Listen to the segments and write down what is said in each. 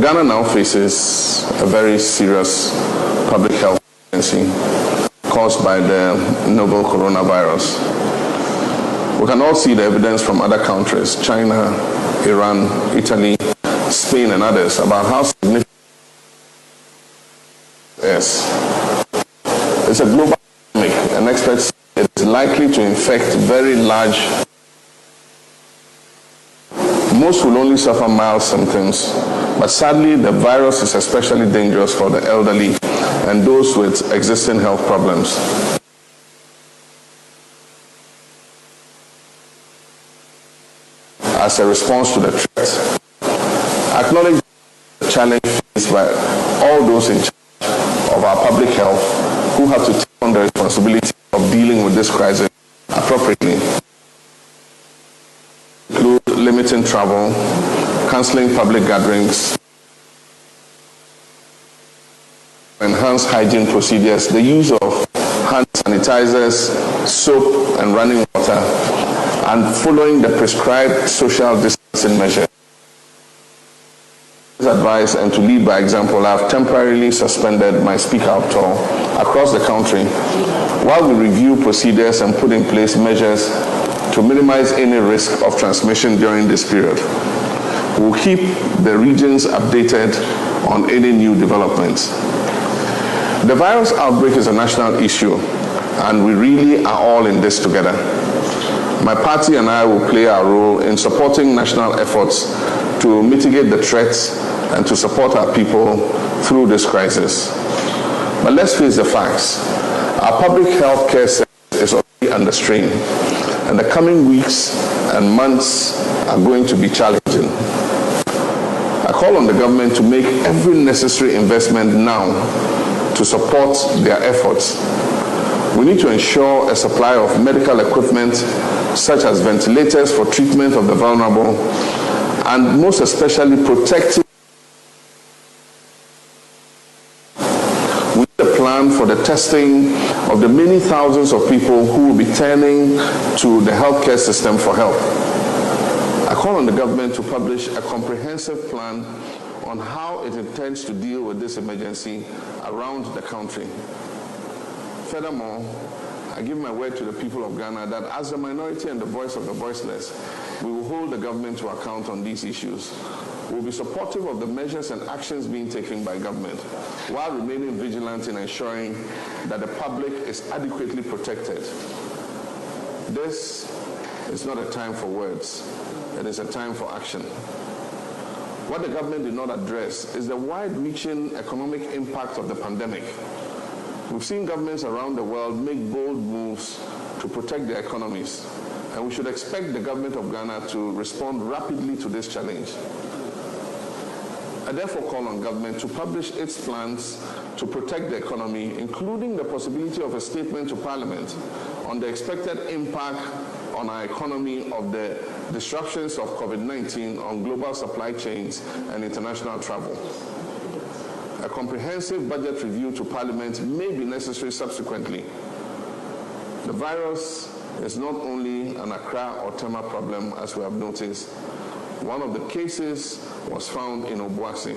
Ghana now faces a very serious public health emergency caused by the novel coronavirus. We can all see the evidence from other countries, China, Iran, Italy, Spain, and others, about how significant it is. It's a global pandemic, and experts say it is likely to infect very large. Most will only suffer mild symptoms, but sadly, the virus is especially dangerous for the elderly and those with existing health problems. As a response to the threat, acknowledge the challenge faced by all those in charge of our public health who have to take on the responsibility of dealing with this crisis appropriately. Include limiting travel, cancelling public gatherings, enhance hygiene procedures, the use of hand sanitizers, soap, and running water, and following the prescribed social distancing measures. Advice and to lead by example, I have temporarily suspended my Speak Out tour across the country while we review procedures and put in place measures to minimize any risk of transmission during this period. We will keep the regions updated on any new developments. The virus outbreak is a national issue, and we really are all in this together. My party and I will play our role in supporting national efforts to mitigate the threats and to support our people through this crisis. But let's face the facts. Our public health care sector is already under strain, and the coming weeks and months are going to be challenging. I call on the government to make every necessary investment now to support their efforts. We need to ensure a supply of medical equipment, such as ventilators for treatment of the vulnerable, and most especially protective. We need a plan for the testing of the many thousands of people who will be turning to the healthcare system for help. I call on the government to publish a comprehensive plan on how it intends to deal with this emergency around the country. Furthermore, I give my word to the people of Ghana that as the minority and the voice of the voiceless, we will hold the government to account on these issues. We will be supportive of the measures and actions being taken by government, while remaining vigilant in ensuring that the public is adequately protected. This is not a time for words. It is a time for action. What the government did not address is the wide-reaching economic impact of the pandemic. We've seen governments around the world make bold moves to protect their economies, and we should expect the government of Ghana to respond rapidly to this challenge. I therefore call on government to publish its plans to protect the economy, including the possibility of a statement to Parliament on the expected impact on our economy of the disruptions of COVID-19 on global supply chains and international travel. A comprehensive budget review to Parliament may be necessary subsequently. The virus is not only an Accra or Tema problem, as we have noticed. One of the cases was found in Obuasi.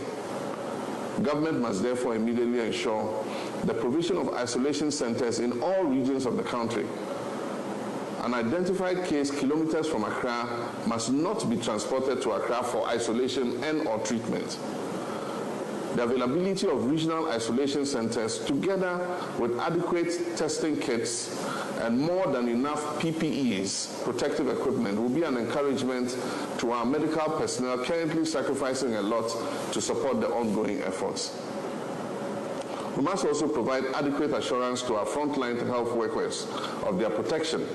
Government must therefore immediately ensure the provision of isolation centers in all regions of the country. An identified case kilometers from Accra must not be transported to Accra for isolation and/or treatment. The availability of regional isolation centers, together with adequate testing kits and more than enough PPEs, protective equipment, will be an encouragement to our medical personnel currently sacrificing a lot to support the ongoing efforts. We must also provide adequate assurance to our frontline health workers of their protection.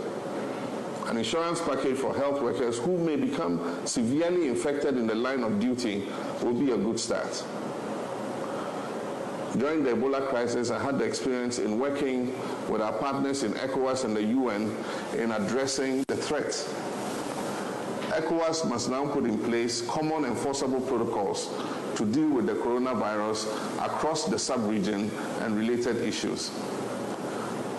An insurance package for health workers who may become severely infected in the line of duty will be a good start. During the Ebola crisis, I had the experience in working with our partners in ECOWAS and the UN in addressing the threat. ECOWAS must now put in place common enforceable protocols to deal with the coronavirus across the sub-region and related issues.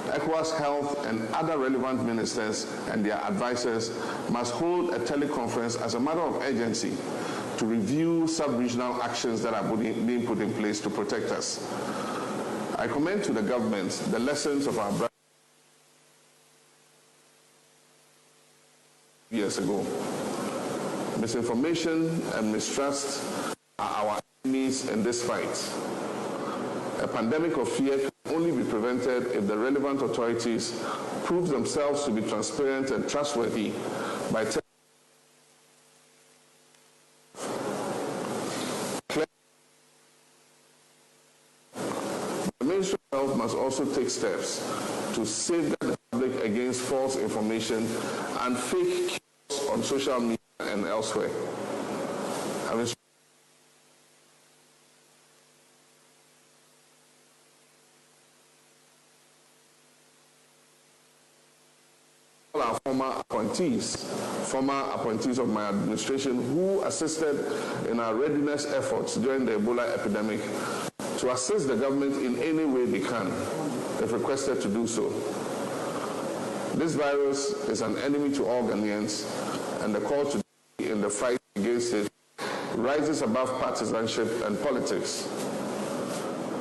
ECOWAS Health and other relevant ministers and their advisors must hold a teleconference as a matter of urgency to review sub-regional actions that are being put in place to protect us. I commend to the government the lessons of our years ago. Misinformation and mistrust are our enemies in this fight. A pandemic of fear can only be prevented if the relevant authorities prove themselves to be transparent and trustworthy by telling the Ministry of Health must also take steps to safeguard the public against false information and fake cures on social media and elsewhere. Our former appointees of my administration who assisted in our readiness efforts during the Ebola epidemic to assist the government in any way they can. They've requested to do so. This virus is an enemy to all Ghanaians, and the call to be in the fight against it rises above partisanship and politics.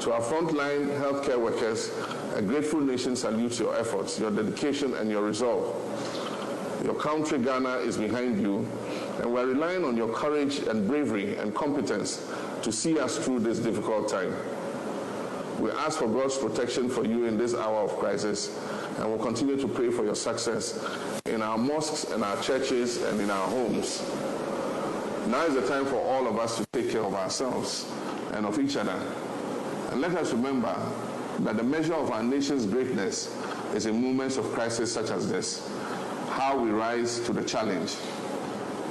To our frontline healthcare workers, a grateful nation salutes your efforts, your dedication, and your resolve. Your country, Ghana, is behind you, and we're relying on your courage and bravery and competence to see us through this difficult time. We ask for God's protection for you in this hour of crisis, and we'll continue to pray for your success in our mosques and our churches and in our homes. Now is the time for all of us to take care of ourselves and of each other. And let us remember that the measure of our nation's greatness is in moments of crisis such as this, how we rise to the challenge.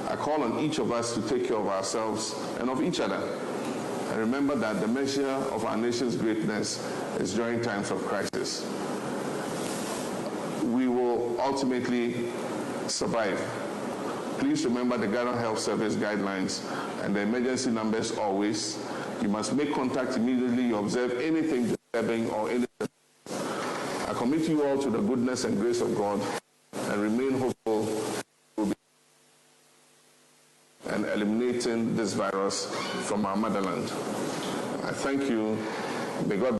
I call on each of us to take care of ourselves and of each other. And remember that the measure of our nation's greatness is during times of crisis. We will ultimately survive. Please remember the Ghana Health Service guidelines and the emergency numbers always. You must make contact immediately you observe anything disturbing or anything. I commit you all to the goodness and grace of God and remain hopeful and eliminating this virus from our motherland. I thank you. May God